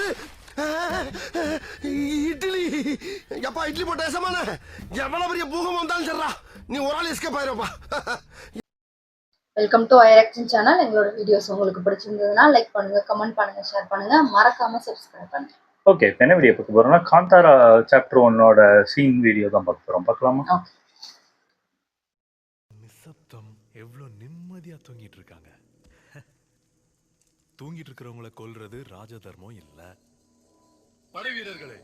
என்னது இட்லி? எப்பா இட்லி போட்ட ஏசமான எவ்வளவு பெரிய பூகம் வந்தாலும் சரிடா, நீ ஒரு ஆள் எஸ்கேப் ஆயிருப்பா. வெல்கம் டு ஐஆக்ஷன் சேனல். எங்களோட வீடியோஸ் உங்களுக்கு பிடிச்சிருந்ததுன்னா லைக் பண்ணுங்க, கமெண்ட் பண்ணுங்க, ஷேர் பண்ணுங்க, மறக்காம சப்ஸ்கிரைப் பண்ணுங்க. ஓகே, என்ன வீடியோ பார்க்க போறோம்னா காந்தாரா சாப்டர் 1ஓட சீன் வீடியோ தான் பார்க்க போறோம். பார்க்கலாமா? நிசப்தம் எவ்வளவு நிம்மதியா தூங்கிட்டு இருக்காங்க. தூங்கிட்டு இருக்கிறவங்கள கொல்றது ராஜ தர்மம் இல்ல. படை வீரர்களே,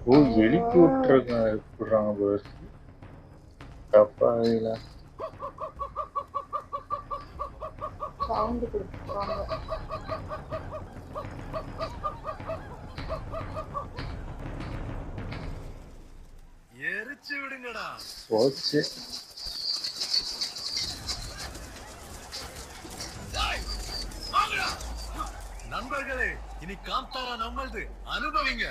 ஓ எழுப்பி விட்டுறாங்க தப்பா இல்ல. சவுண்ட் கொடுத்துருக்காங்க. எரிச்சு விடுங்கடா. போச்சு. நண்பர்களே, இனி காந்தாரா நம்மளது, அனுபவிங்க.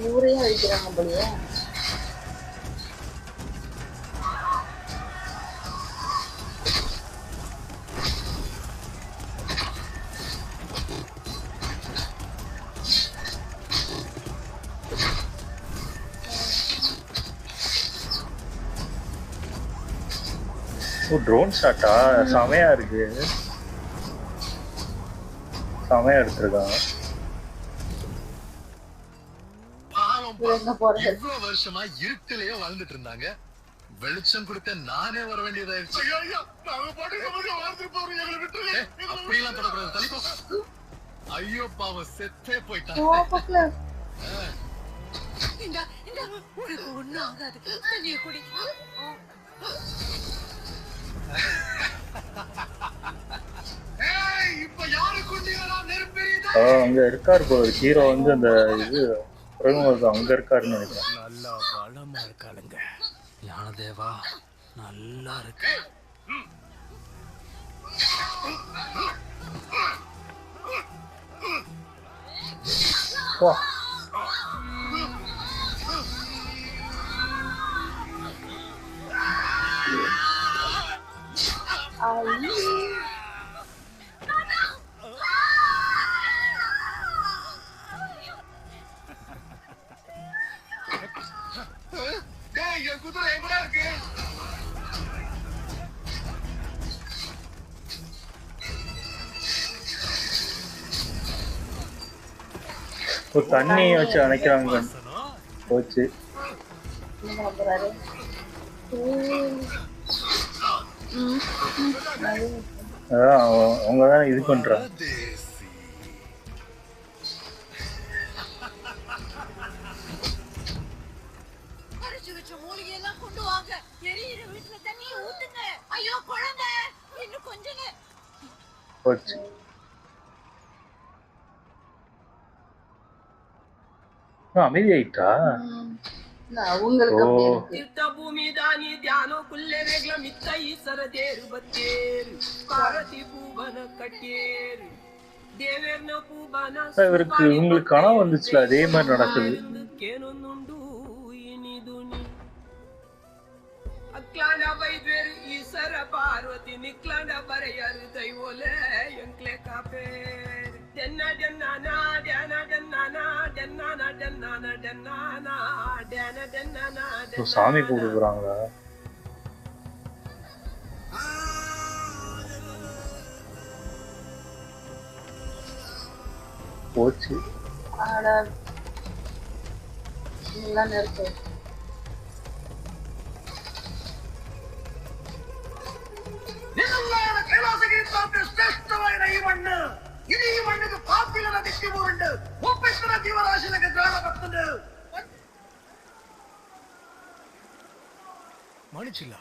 ஊரையே அழிக்கிறாங்க போலியே. ஓ ட்ரோன் ஷாட்டா செமையா இருக்கு, செமையா எடுத்திருக்காங்க. இவ்வளவு வருஷமா இருட்டிலேயே வாழ்ந்துட்டு இருந்தாங்க. வெளிச்சம் கொடுக்க நானே வர வேண்டியதாயிருச்சு. அப்படியெல்லாம் தொடக்கூடாது, தள்ளிப்போ. ஐயோ பாவம், செத்தே போயிட்டாங்க. ஒண்ணும் ஆகாது, தண்ணிய குடி. அங்க இருக்காரு போல ஹீரோ வந்து அந்த இது அங்க இருக்காருன்னு நினைக்கிறேன். நல்லா வளமா இருக்காளுங்க. ஞானதேவா நல்லா இருக்கு. ஒரு தண்ணி வச்சு அணைக்கிறாங்க. போச்சு. அதான் அவங்க தான் இது பண்றாங்க. போச்சு. அமைதி ஆயிட்டா. இவருக்கு உங்களுக்கு கனவு வந்துச்சுல, அதே மாதிரி நடக்குது. பார்வதி நிக்லாண்ட பரையரு தைவோல எங்களே காப்பே. சாமி கூப்பிடுறாங்களா? போச்சு. ಶ್ರೇಷ್ಠವಾದ ಈ ಮಣ್ಣು, ಇಡೀ ಮಣ್ಣಿಗೆ ಪಾಪಿಗಳ ದಿಕ್ಕಿ ಊರುಂಡು, ಒಪ್ಪೆತ್ತಿನ ಜೀವರಾಶಿಗೆ ಜ್ಞಾನ ಬರ್ತುಂಡು. மன்னிச்சில்ல,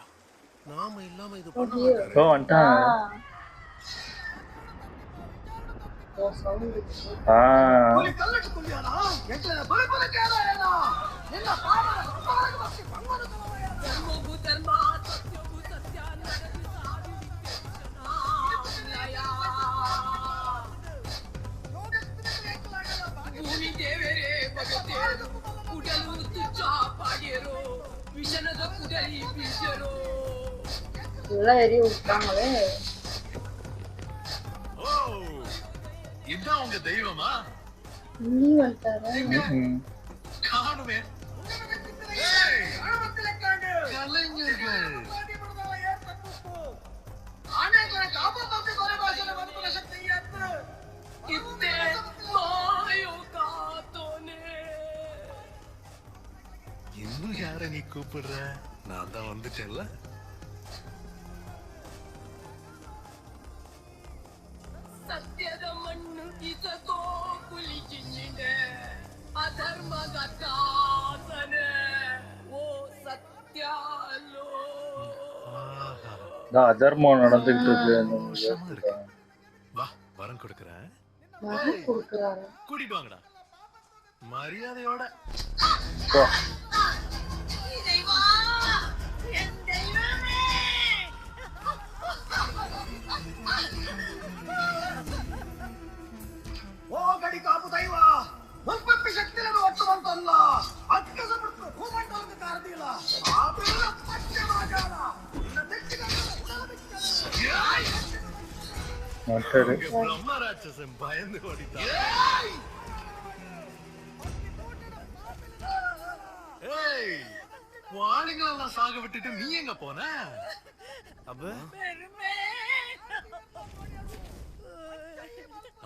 நாம இல்லாம இது வந்துட்டாங்க. ಜನದ ಕುಡೈ ಬೀಜರೋ இதெல்லாம் எரிய விட்டாங்களே. ஓ இதான் உங்க தெய்வமா? நீ வந்துட்டாரு. காணுமே. கலைஞர்கள் ಇತ್ತೆ ಮಾಯೋ ಕಾತೋನೆ இன்னும் யார நீ கூப்பிடுற? நான் தான் வந்துட்டேன்ல. ಸತ್ಯದ ಮಣ್ಣು ಇಸಕೋ ಕುಲಿಚಿನ್ನಿದೆ ಅಧರ್ಮದ ಕಾಸನೆ ಓ ಸತ್ಯ ಅಲ್ಲೋ அதர்மம் நடந்துகிட்டு இருக்கு. சந்தோஷமா இருக்கு. வா வரம் கொடுக்கறேன். மகன் கொடுக்குறாரு. கூட்டிட்டு வாங்கடா மரியாதையோட. வா. ದೈವಾ ಎನ್ ದೈವಮೇ ಓ ಗಡಿ ಕಾಪು ದೈವ ಮುಪ್ಪಪ್ಪಿ ಶಕ್ತಿಯನ್ನು ಒಟ್ಟುವಂತಲ್ಲ ಅಕ್ಕಸ ಬಿಟ್ಟು ಭೂಮಂಡಲಕ್ಕೆ ಕಾರದಿಲ್ಲ ಆ ಬೇಡ ಪಂಚಮಾಜಾಲ ನಿನ್ನ மற்றது பிரம்ம ராட்சசன் பயந்து ஓடிட்டான். ஏய் வாளிங்களெல்லாம் சாக விட்டுட்டு நீ எங்க போன?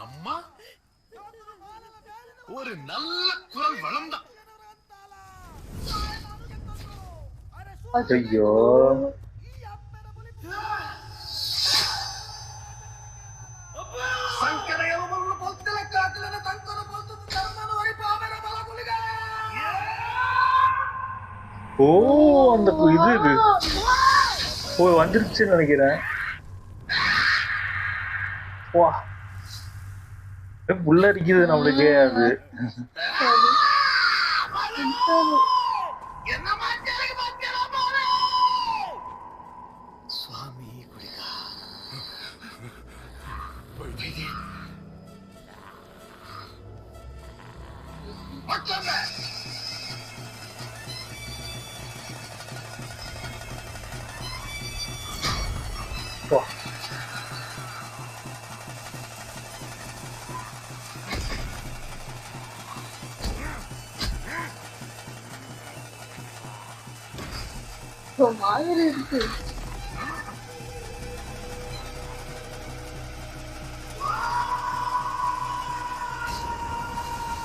அம்மா ஒரு நல்ல குரல் வளம்தான். ஐயோ ಸಂಕರ ಎಲುಬನ್ನು ಪೊತ್ತಲ ಕಾಕಲನ ತಂಕನ ಪೊತ್ತು ಧರ್ಮನ ವರಿ ಪಾವನ ಬಲಗುಲಿಗ ஓ அந்த இது ஓ வந்துருச்சுன்னு நினைக்கிறேன். வா உள்ள இருக்குது நம்மளுக்கே அது. என்ன மாத்தியால மாத்தியால பாரு சுவாமி குடிகா மொத்தமே வா ஒரு மாதிரி இருக்கு.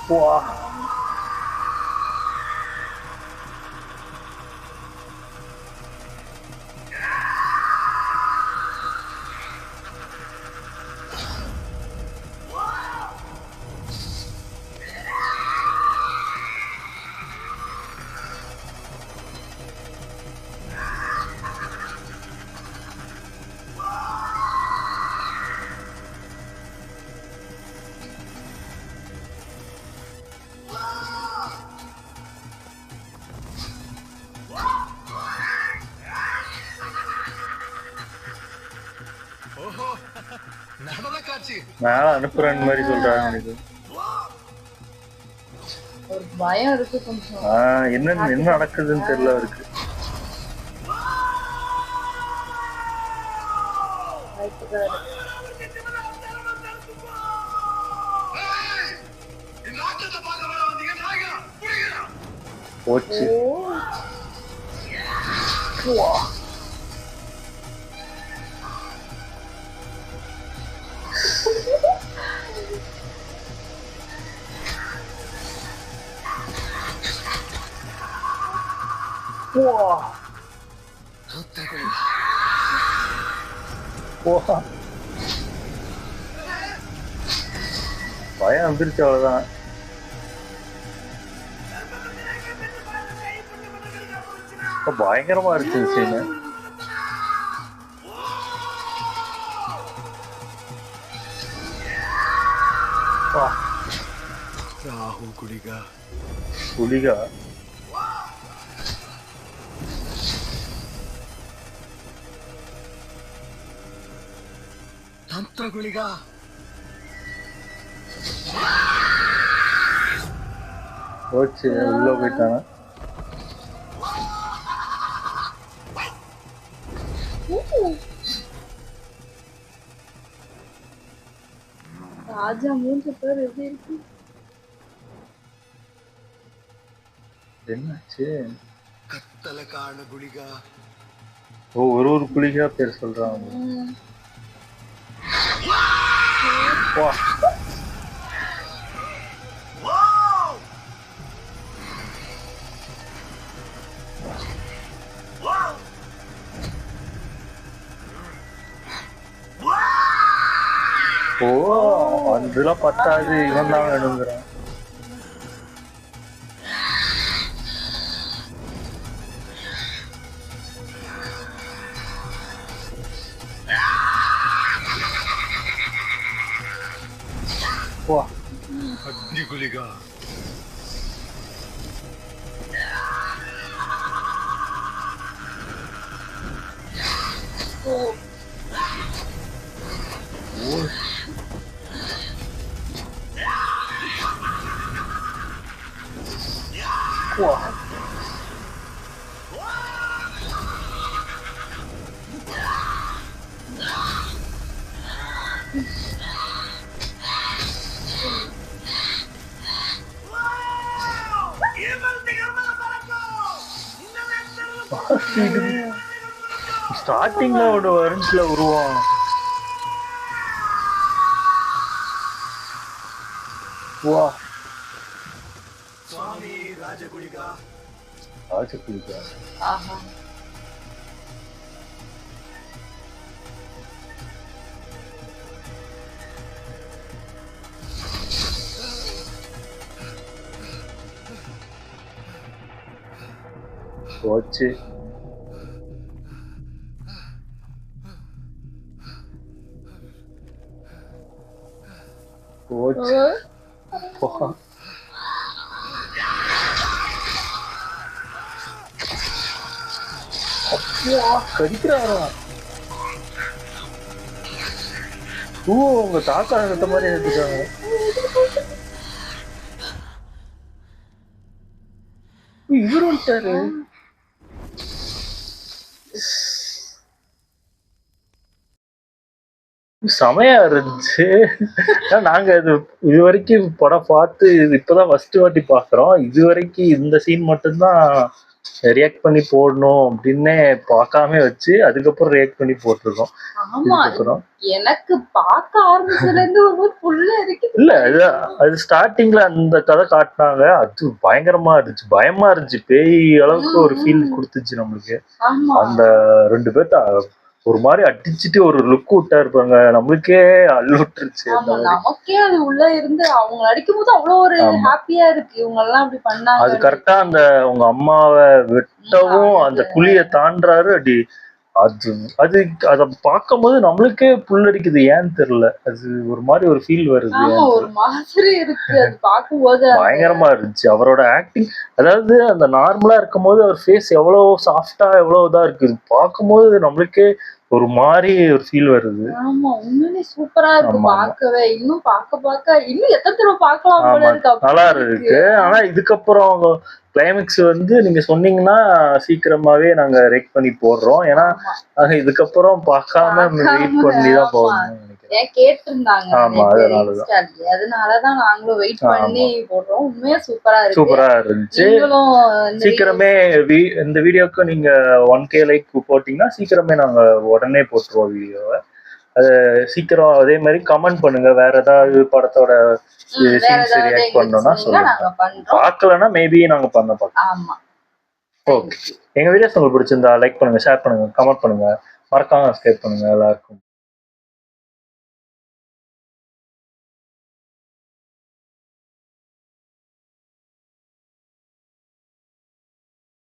வா ஓஹோ நடன காட்சி. மேல அனுப்புறேன்னு மாதிரி சொல்றாங்க எனக்கு. ஒரு பயம் இருக்கு கொஞ்சம். என்ன நடக்குதுன்னு தெரியல இருக்கு. இந்த ஆட்டத்தை பார்க்க வர வந்தீங்க நாயகா புரியுதா போச்சு. பயம் வந்துருச்சு அவ்வளவுதான். பயங்கரமா இருக்கு சீன். ராகு குடிகா புலிகா தந்திரகுலிகா போச்சு உள்ள போயிட்டாங்க. ராஜா மூஞ்சி பேர் எப்படி இருக்கு? என்னாச்சு? கத்தல காண குளிகா. ஓ, ஒரு குளிகா பேர் சொல்றாங்க. வா, ஓ, அதெல்லாம் பத்தாது, இவன் தான் வேணுங்கிறான். வா, அக்னி குலிகா. வா. ஸ்டார்டிங்ல ஒரு வருஷத்துல உருவம். வா, சுவாமி ராஜகுலிகா. ராஜகுலிகா. ஆஹா. போச்சு. போச்சு. போ. அப்பா, கடிக்கிறாரா? ஓ, உங்க தாத்தா கட்ட மாதிரி எடுத்துட்டாங்க. இவரு வந்துட்டாரு. செமையா இருந்துச்சு. நாங்க இது வரைக்கும் படம் பார்த்து இப்பதான் ஃபர்ஸ்ட் வாட்டி பாக்குறோம். இது வரைக்கும் இந்த சீன் மட்டும்தான் ரியாக்ட் பண்ணி போடணும் அப்படின்னே பார்க்காம வச்சு அதுக்கப்புறம் ரியாக்ட் பண்ணி போட்டிருக்கோம். ஆமா, எனக்கு பார்க்க ஆரம்பிச்சதுல இருந்து ஒரு புள்ள இருக்கு. இல்ல, அது ஸ்டார்டிங்ல அந்த கதை காட்டினாங்க, அது பயங்கரமா இருந்துச்சு, பயமா இருந்துச்சு, பேய் அளவுக்கு ஒரு ஃபீல் கொடுத்துச்சு நம்மளுக்கு. அந்த 2 பேர்த்த ஒரு மாதிரி அடிச்சுட்டு ஒரு லுக் விட்டா இருப்பாங்க, நம்மளுக்கே அள்ளுட்டுருச்சு. நமக்கே அது உள்ள இருந்து அவங்க நடிக்கும் போது அவ்வளவு ஒரு ஹாப்பியா இருக்கு. இவங்க எல்லாம் அப்படி பண்ணாங்க. அது கரெக்டா அந்த உங்க அம்மாவை வெட்டவும் அந்த குழிய தாண்டாரு. அடி அது அது அத பார்க்கும்போது நம்மளுக்கே புல்லடிக்குது, ஏன்னு தெரியல. அது ஒரு மாதிரி ஒரு ஃபீல் வருது, ஒரு மாதிரி இருக்கு. அது பார்க்கும்போது பயங்கரமா இருந்துச்சு அவரோட ஆக்டிங். அதாவது அந்த நார்மலா இருக்கும் போது அவர் ஃபேஸ் எவ்வளவு சாஃப்டா எவ்வளவு இதா இருக்குது, பார்க்கும்போது நம்மளுக்கே ஒரு மாதிரி ஒரு ஃபீல் வருது. ஆமா, உண்மையிலே சூப்பரா இருக்கு பார்க்கவே. இன்னும் பார்க்க இன்னும் எத்தனை தடவை பார்க்கலாம் போல இருக்கு. நல்லா இருக்கு. ஆனா இதுக்கப்புறம் அவங்க கிளைமேக்ஸ் நீங்க சொன்னீங்கன்னா சீக்கிரமாவே நாங்க ரெக் பண்ணி போடுறோம். ஏன்னா இதுக்கப்புறம் பார்க்காம வெயிட் பண்ணி தான் போகணும் கேட்டிருந்தாங்க. ஆமா, அதனாலதான் நாங்களும் வெயிட் பண்ணி போடுறோம். உண்மையா சூப்பரா இருந்துச்சு. சீக்கிரமே இந்த வீடியோக்கு நீங்க 1K லைக் போட்டீங்கன்னா சீக்கிரமே நாங்க உடனே போட்டுருவோம் வீடியோவை. அது சீக்கிரம் அதே மாதிரி கமெண்ட் பண்ணுங்க. வேற ஏதாவது படத்தோட சீன்ஸ் ரியாக்ட் பண்ணனும்னா சொல்லுங்க. பார்க்கலனா மேபி நாங்க பண்ண பார்க்கலாம். ஓகே, எங்க வீடியோஸ் உங்களுக்கு பிடிச்சிருந்தா லைக் பண்ணுங்க, ஷேர் பண்ணுங்க, கமெண்ட் பண்ணுங்க, மறக்காம சப்ஸ்கிரைப் பண்ணுங்க. எல்லாருக்கும்